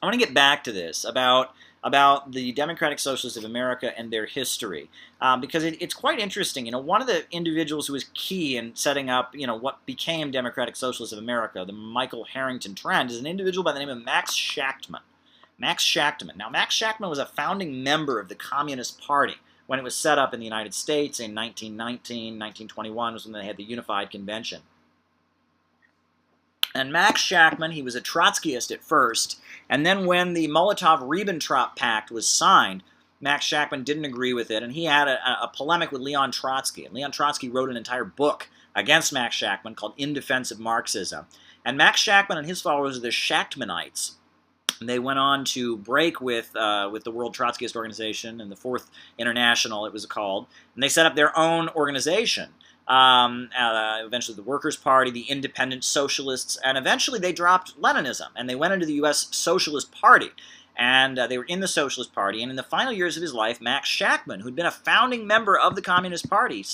I want to get back to this about the Democratic Socialists of America and their history, because it's quite interesting. One of the individuals who was key in setting up, what became Democratic Socialists of America, the Michael Harrington trend, is an individual by the name of Max Shachtman. Max Shachtman. Now, Max Shachtman was a founding member of the Communist Party when it was set up in the United States in 1919, 1921 was when they had the Unified Convention. And Max Shachtman, he was a Trotskyist at first, and then when the Molotov-Ribbentrop Pact was signed, Max Shachtman didn't agree with it, and he had a polemic with Leon Trotsky. And Leon Trotsky wrote an entire book against Max Shachtman called In Defense of Marxism. And Max Shachtman and his followers are the Shachtmanites. And they went on to break with the World Trotskyist Organization and the Fourth International, it was called, and they set up their own organization. Eventually the Workers' Party, the Independent Socialists, and eventually they dropped Leninism, and they went into the U.S. Socialist Party. And they were in the Socialist Party, and in the final years of his life, Max Shachtman, who'd been a founding member of the Communist Party,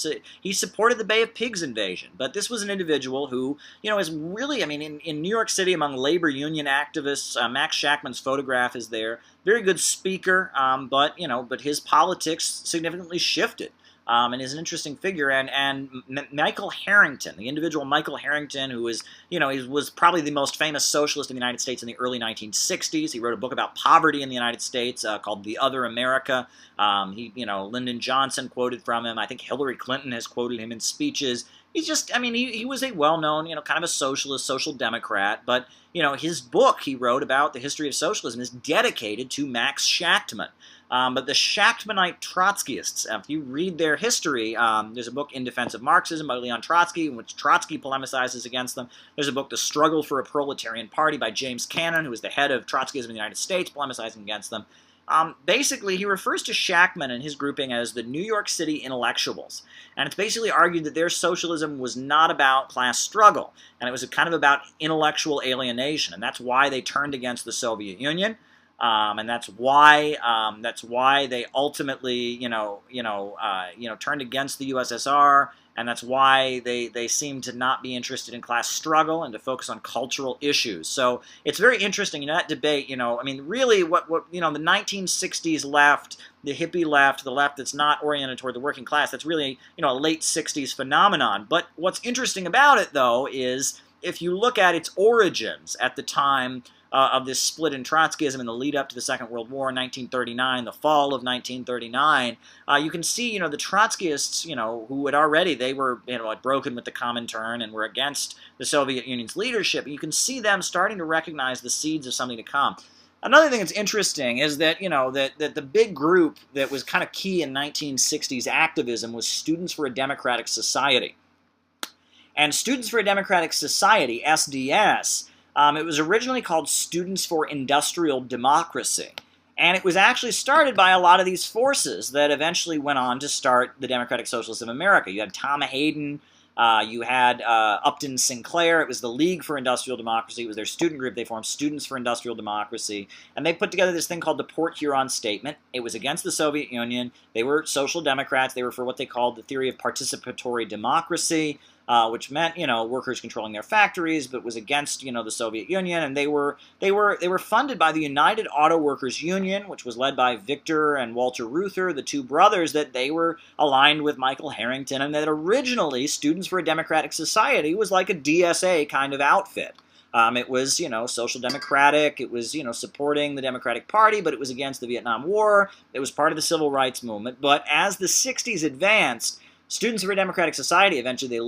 he supported the Bay of Pigs invasion. But this was an individual who, is really, in New York City among labor union activists, Max Shachtman's photograph is there. Very good speaker, but his politics significantly shifted. And is an interesting figure, and Michael Harrington, the individual Michael Harrington, who was, he was probably the most famous socialist in the United States in the early 1960s. He wrote a book about poverty in the United States called The Other America. Lyndon Johnson quoted from him. I think Hillary Clinton has quoted him in speeches. He's just, he was a well-known, kind of a socialist, social democrat, but, his book he wrote about the history of socialism is dedicated to Max Shachtman. But the Shachtmanite Trotskyists, if you read their history, there's a book, In Defense of Marxism, by Leon Trotsky, in which Trotsky polemicizes against them. There's a book, The Struggle for a Proletarian Party, by James Cannon, who was the head of Trotskyism in the United States, polemicizing against them. Basically, he refers to Shachtman and his grouping as the New York City intellectuals. And it's basically argued that their socialism was not about class struggle, and it was kind of about intellectual alienation, and that's why they turned against the Soviet Union. And that's why they ultimately, turned against the USSR, and that's why they seem to not be interested in class struggle and to focus on cultural issues. So it's very interesting, that debate. Really, what the 1960s left, the hippie left, the left that's not oriented toward the working class, that's really a late 60s phenomenon. But what's interesting about it, though, is if you look at its origins at the time of this split in Trotskyism in the lead up to the Second World War in 1939, the fall of 1939, you can see, the Trotskyists, who had already, they were, had broken with the Comintern and were against the Soviet Union's leadership. You can see them starting to recognize the seeds of something to come. Another thing that's interesting is that, that the big group that was kind of key in 1960s activism was Students for a Democratic Society. And Students for a Democratic Society, SDS, it was originally called Students for Industrial Democracy. And it was actually started by a lot of these forces that eventually went on to start the Democratic Socialists of America. You had Tom Hayden, you had Upton Sinclair. It was the League for Industrial Democracy. It was their student group. They formed Students for Industrial Democracy. And they put together this thing called the Port Huron Statement. It was against the Soviet Union. They were social democrats. They were for what they called the theory of participatory democracy, which meant, workers controlling their factories, but was against, the Soviet Union. And they were funded by the United Auto Workers Union, which was led by Victor and Walter Reuther, the two brothers, that they were aligned with Michael Harrington, and that originally Students for a Democratic Society was like a DSA kind of outfit. It was, social democratic. It was, supporting the Democratic Party, but it was against the Vietnam War. It was part of the Civil Rights Movement. But as the 60s advanced, Students for a Democratic Society, eventually,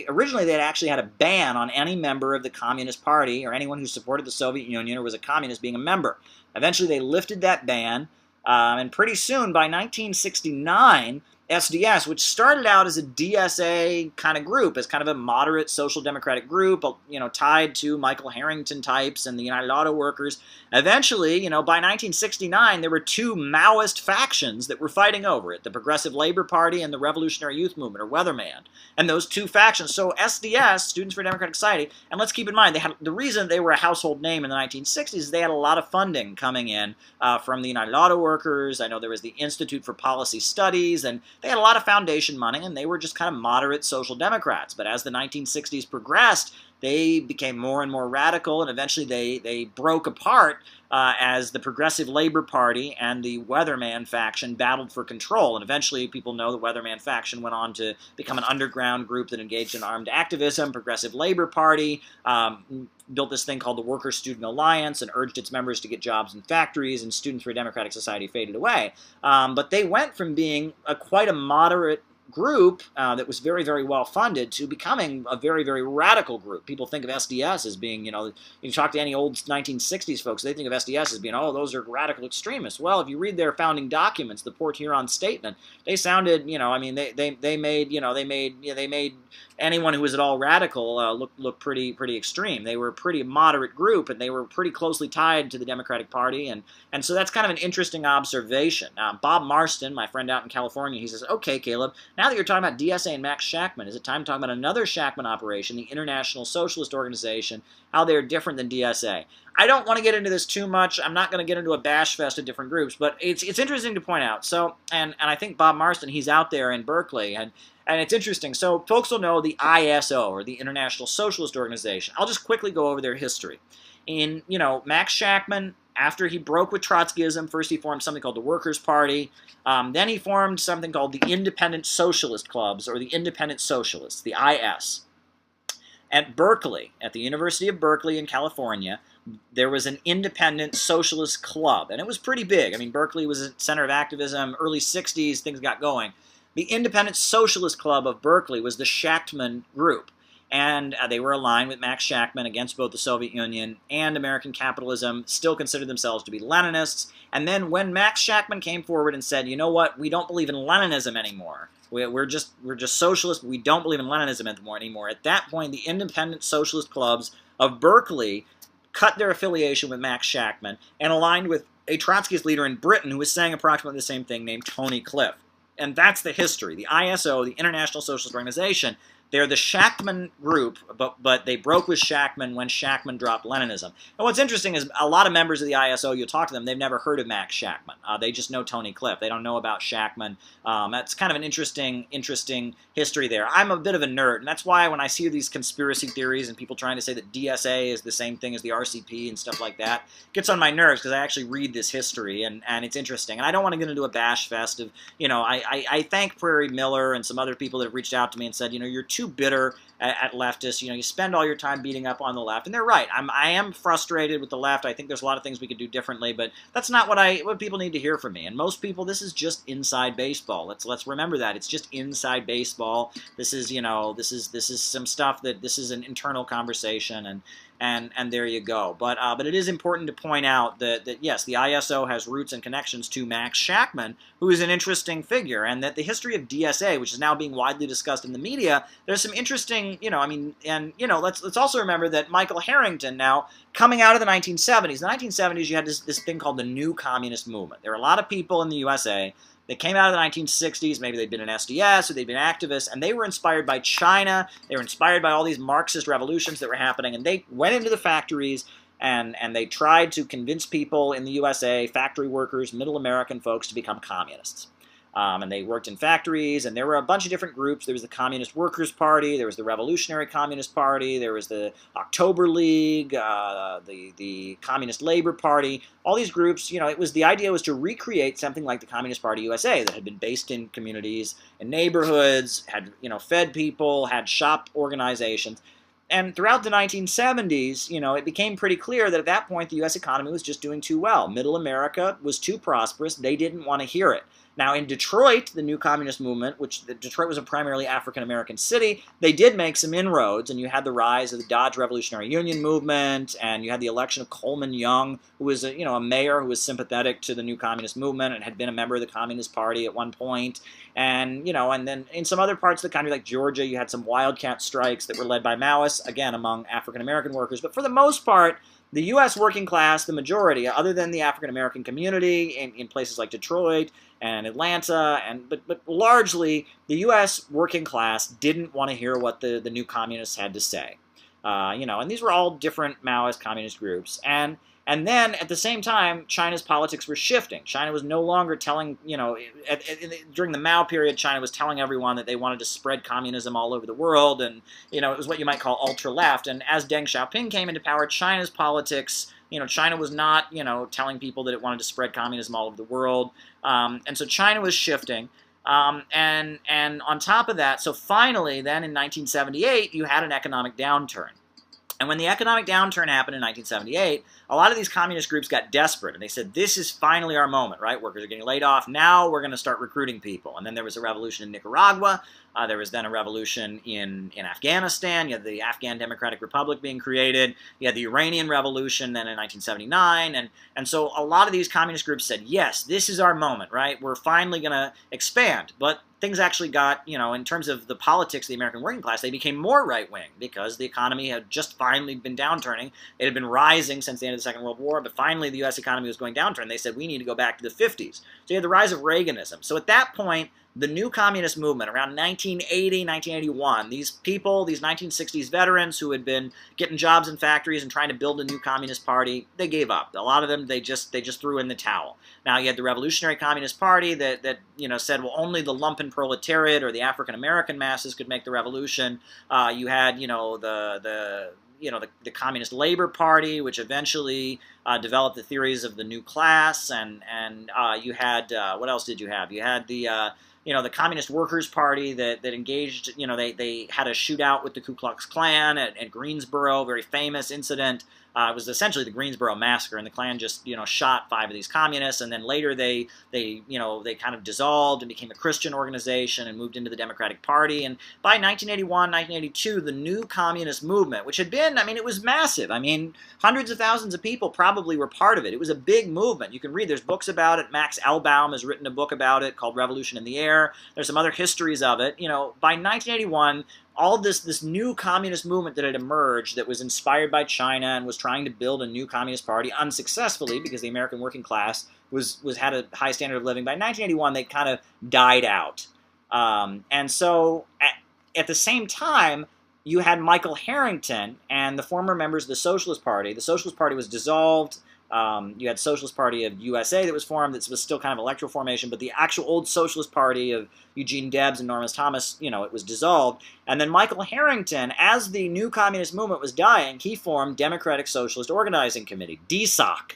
originally they had actually had a ban on any member of the Communist Party or anyone who supported the Soviet Union or was a communist being a member. Eventually they lifted that ban, and pretty soon, by 1969, SDS, which started out as a DSA kind of group, as kind of a moderate social democratic group, tied to Michael Harrington types and the United Auto Workers. Eventually, by 1969, there were two Maoist factions that were fighting over it, the Progressive Labor Party and the Revolutionary Youth Movement, or Weatherman. And those two factions, so SDS, Students for a Democratic Society, and let's keep in mind, the reason they were a household name in the 1960s is they had a lot of funding coming in from the United Auto Workers. I know there was the Institute for Policy Studies, and they had a lot of foundation money, and they were just kind of moderate social democrats. But as the 1960s progressed, they became more and more radical, and eventually they broke apart as the Progressive Labor Party and the Weatherman faction battled for control. And eventually, people know the Weatherman faction went on to become an underground group that engaged in armed activism. Progressive Labor Party built this thing called the Workers' Student Alliance and urged its members to get jobs in factories, and Students for a Democratic Society faded away. But they went from being quite a moderate group that was very, very well funded to becoming a very, very radical group. People think of SDS as being, you talk to any old 1960s folks, they think of SDS as being, oh, those are radical extremists. Well, if you read their founding documents, the Port Huron Statement, they sounded, they made anyone who was at all radical look pretty extreme. They were a pretty moderate group, and they were pretty closely tied to the Democratic Party, and so that's kind of an interesting observation. Bob Marston, my friend out in California, he says, okay, Caleb, now that you're talking about DSA and Max Shachtman, is it time to talk about another Shachtman operation, the International Socialist Organization, how they're different than DSA? I don't want to get into this too much. I'm not going to get into a bash fest of different groups, but it's interesting to point out. So, and I think Bob Marston, he's out there in Berkeley, and it's interesting. So folks will know the ISO, or the International Socialist Organization. I'll just quickly go over their history. Max Shachtman, after he broke with Trotskyism, first he formed something called the Workers' Party. Then he formed something called the Independent Socialist Clubs, or the Independent Socialists, the IS. At Berkeley, at the University of Berkeley in California, there was an independent socialist club, and it was pretty big. I mean, Berkeley was a center of activism, early 60s, things got going. The Independent Socialist Club of Berkeley was the Shachtman group, and they were aligned with Max Shachtman against both the Soviet Union and American capitalism, still considered themselves to be Leninists. And then when Max Shachtman came forward and said, you know what, we don't believe in Leninism anymore, we're just socialists, we don't believe in Leninism anymore. At that point, the Independent Socialist Clubs of Berkeley cut their affiliation with Max Shachtman and aligned with a Trotskyist leader in Britain who was saying approximately the same thing, named Tony Cliff. And that's the history. The ISO, the International Socialist Organization, they're the Shachtman group, but they broke with Shachtman when Shachtman dropped Leninism. And what's interesting is a lot of members of the ISO, you'll talk to them, they've never heard of Max Shachtman. They just know Tony Cliff. They don't know about Shachtman. That's kind of an interesting history there. I'm a bit of a nerd, and that's why when I see these conspiracy theories and people trying to say that DSA is the same thing as the RCP and stuff like that, it gets on my nerves because I actually read this history, and it's interesting. And I don't want to get into a bash fest of, I thank Prairie Miller and some other people that have reached out to me and said, you're too bitter at leftists. You spend all your time beating up on the left, and they're right. I am frustrated with the left. I think there's a lot of things we could do differently, but that's not what people need to hear from me. And most people, this is just inside baseball. Let's remember that it's just inside baseball. This is this is some stuff this is an internal conversation, and there you go. But it is important to point out that yes, the ISO has roots and connections to Max Shachtman, who is an interesting figure, and that the history of DSA, which is now being widely discussed in the media, there's some interesting, let's also remember that Michael Harrington, now coming out of the 1970s. In the 1970s, you had this thing called the New Communist Movement. There were a lot of people in the USA. They came out of the 1960s, maybe they'd been in SDS or they'd been activists, and they were inspired by China. They were inspired by all these Marxist revolutions that were happening, and they went into the factories and they tried to convince people in the USA, factory workers, middle American folks, to become communists. And they worked in factories, and there were a bunch of different groups. There was the Communist Workers' Party, there was the Revolutionary Communist Party, there was the October League, the Communist Labor Party. All these groups, the idea was to recreate something like the Communist Party USA that had been based in communities and neighborhoods, had fed people, had shop organizations. And throughout the 1970s, it became pretty clear that at that point the U.S. economy was just doing too well. Middle America was too prosperous. They didn't want to hear it. Now, in Detroit, the New Communist Movement, Detroit was a primarily African-American city, they did make some inroads, and you had the rise of the Dodge Revolutionary Union movement, and you had the election of Coleman Young, who was a mayor who was sympathetic to the New Communist Movement and had been a member of the Communist Party at one point. And, and then in some other parts of the country, like Georgia, you had some wildcat strikes that were led by Maoists, again, among African-American workers. But for the most part, the U.S. working class, the majority, other than the African-American community in places like Detroit and Atlanta, but largely the U.S. working class didn't want to hear what the new communists had to say. And these were all different Maoist communist groups. And then, at the same time, China's politics were shifting. China was no longer telling, during the Mao period, China was telling everyone that they wanted to spread communism all over the world, and, it was what you might call ultra-left. And as Deng Xiaoping came into power, China's politics, China was not, telling people that it wanted to spread communism all over the world. And so China was shifting. And on top of that, so finally then in 1978, you had an economic downturn. And when the economic downturn happened in 1978, a lot of these communist groups got desperate, and they said, this is finally our moment, right? Workers are getting laid off. Now we're going to start recruiting people. And then there was a revolution in Nicaragua. There was then a revolution in Afghanistan. You had the Afghan Democratic Republic being created. You had the Iranian Revolution then in 1979. And so a lot of these communist groups said, yes, this is our moment, right? We're finally going to expand. But things actually got, in terms of the politics of the American working class, they became more right-wing because the economy had just finally been downturning. It had been rising since the end of the Second World War, but finally the U.S. economy was going downturn. They said, we need to go back to the 50s. So you had the rise of Reaganism. So at that point, the new communist movement, around 1980, 1981, these people, these 1960s veterans who had been getting jobs in factories and trying to build a new communist party, they gave up. A lot of them, they just threw in the towel. Now you had the Revolutionary Communist Party that said, well, only the lumpen proletariat or the African American masses could make the revolution. You had, the Communist Labor Party, which eventually developed the theories of the new class, and you had, what else did you have? You had the Communist Workers' Party that engaged, they had a shootout with the Ku Klux Klan at Greensboro, very famous incident. It was essentially the Greensboro Massacre, and the Klan just, shot 5 of these communists, and then later they kind of dissolved and became a Christian organization and moved into the Democratic Party. And by 1981, 1982, the new communist movement, which had been, it was massive. Hundreds of thousands of people probably were part of it. It was a big movement. You can read, there's books about it. Max Elbaum has written a book about it called Revolution in the Air. There's some other histories of it. By 1981, all this new communist movement that had emerged that was inspired by China and was trying to build a new communist party unsuccessfully because the American working class had a high standard of living. By 1981, they kind of died out. And so at the same time, you had Michael Harrington and the former members of the Socialist Party. The Socialist Party was dissolved. You had Socialist Party of USA that was formed. That was still kind of electoral formation, but the actual old Socialist Party of Eugene Debs and Norman Thomas, it was dissolved. And then Michael Harrington, as the new communist movement was dying, he formed Democratic Socialist Organizing Committee, DSOC.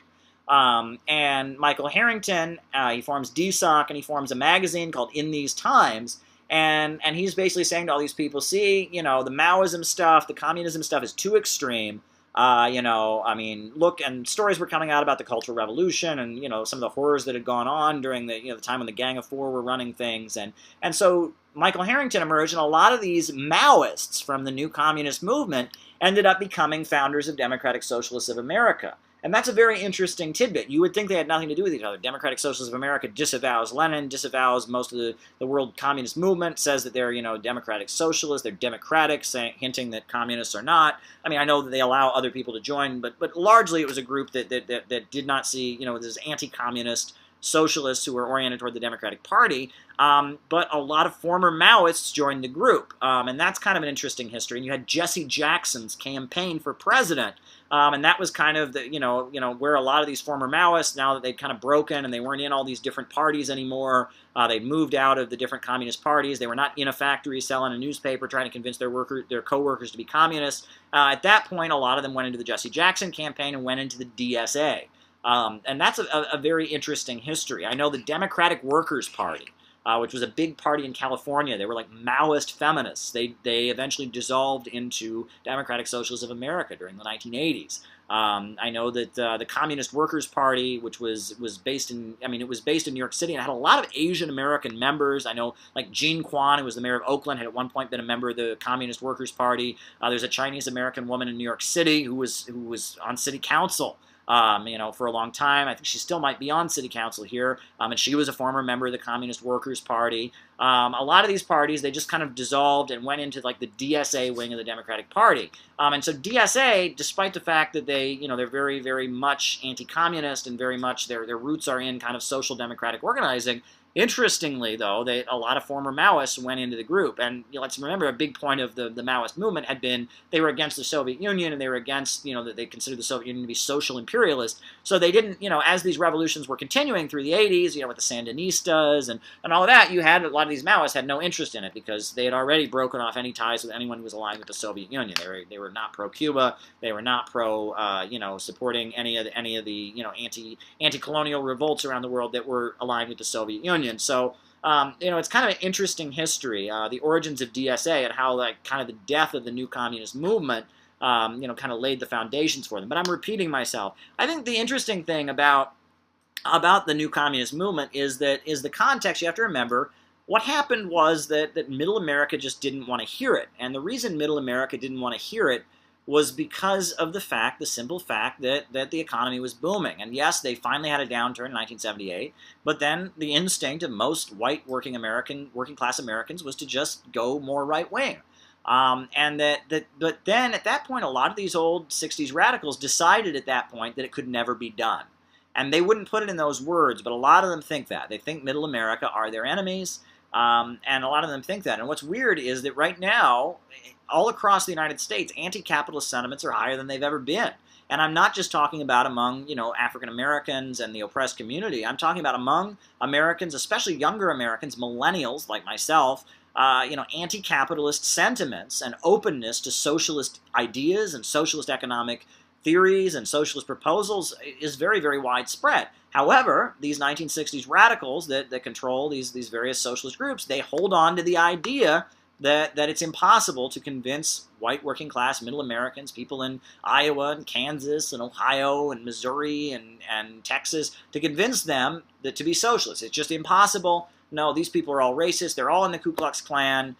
And Michael Harrington, he forms DSOC, and he forms a magazine called In These Times. And he's basically saying to all these people, see, the Maoism stuff, the communism stuff is too extreme. Look, and stories were coming out about the Cultural Revolution and, some of the horrors that had gone on during the time when the Gang of Four were running things. And so Michael Harrington emerged, and a lot of these Maoists from the new communist movement ended up becoming founders of Democratic Socialists of America. And that's a very interesting tidbit. You would think they had nothing to do with each other. Democratic Socialists of America disavows Lenin, disavows most of the world communist movement, says that they're, democratic socialists, they're democratic, hinting that communists are not. I know that they allow other people to join, but largely it was a group that did not see, this anti-communist socialists who were oriented toward the Democratic Party, but a lot of former Maoists joined the group, and that's kind of an interesting history. And you had Jesse Jackson's campaign for president, and that was kind of the where a lot of these former Maoists, now that they'd kind of broken and they weren't in all these different parties anymore, they'd moved out of the different communist parties. They were not in a factory selling a newspaper trying to convince their co-workers to be communists. At that point, a lot of them went into the Jesse Jackson campaign and went into the DSA. And that's a very interesting history. I know the Democratic Workers' Party, which was a big party in California. They were like Maoist feminists. They eventually dissolved into Democratic Socialists of America during the 1980s. I know that the Communist Workers' Party, which was based in, it was based in New York City and had a lot of Asian American members. I know, like Jean Quan, who was the mayor of Oakland, had at one point been a member of the Communist Workers' Party. There's a Chinese American woman in New York City who was on city council. For a long time. I think she still might be on city council here, and she was a former member of the Communist Workers' Party. A lot of these parties, they just kind of dissolved and went into like the DSA wing of the Democratic Party. And so DSA, despite the fact that they're very, very much anti-communist and very much their roots are in kind of social democratic organizing, interestingly, though, a lot of former Maoists went into the group. And let's remember, a big point of the Maoist movement had been they were against the Soviet Union, and they were against, that they considered the Soviet Union to be social imperialist. So they didn't, as these revolutions were continuing through the 80s, with the Sandinistas and all of that, you had a lot of these Maoists had no interest in it because they had already broken off any ties with anyone who was aligned with the Soviet Union. They were not pro-Cuba. They were not pro, supporting any of the anti-colonial revolts around the world that were aligned with the Soviet Union. So, it's kind of an interesting history, the origins of DSA and how, like, kind of the death of the new communist movement, kind of laid the foundations for them. But I'm repeating myself. I think the interesting thing about the new communist movement is the context. You have to remember what happened was that Middle America just didn't want to hear it. And the reason Middle America didn't want to hear it was because of the simple fact that the economy was booming. And yes, they finally had a downturn in 1978, but then the instinct of most white working class Americans was to just go more right-wing. But then at that point, a lot of these old 60s radicals decided at that point that it could never be done. And they wouldn't put it in those words, but a lot of them think that. They think Middle America are their enemies, and a lot of them think that. And what's weird is that right now, all across the United States, anti-capitalist sentiments are higher than they've ever been. And I'm not just talking about among, African Americans and the oppressed community. I'm talking about among Americans, especially younger Americans, millennials like myself, anti-capitalist sentiments and openness to socialist ideas and socialist economic theories and socialist proposals is very, very widespread. However, these 1960s radicals that control these various socialist groups, they hold on to the idea that it's impossible to convince white working class Middle Americans, people in Iowa and Kansas and Ohio and Missouri and Texas, to convince them that to be socialists. It's just impossible. No, these people are all racist. They're all in the Ku Klux Klan.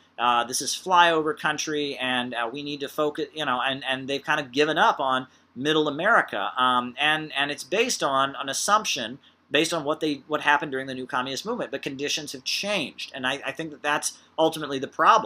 This is flyover country, and we need to focus, and they've kind of given up on Middle America, and it's based on an assumption based on what happened during the new communist movement. But conditions have changed, and I think that's ultimately the problem.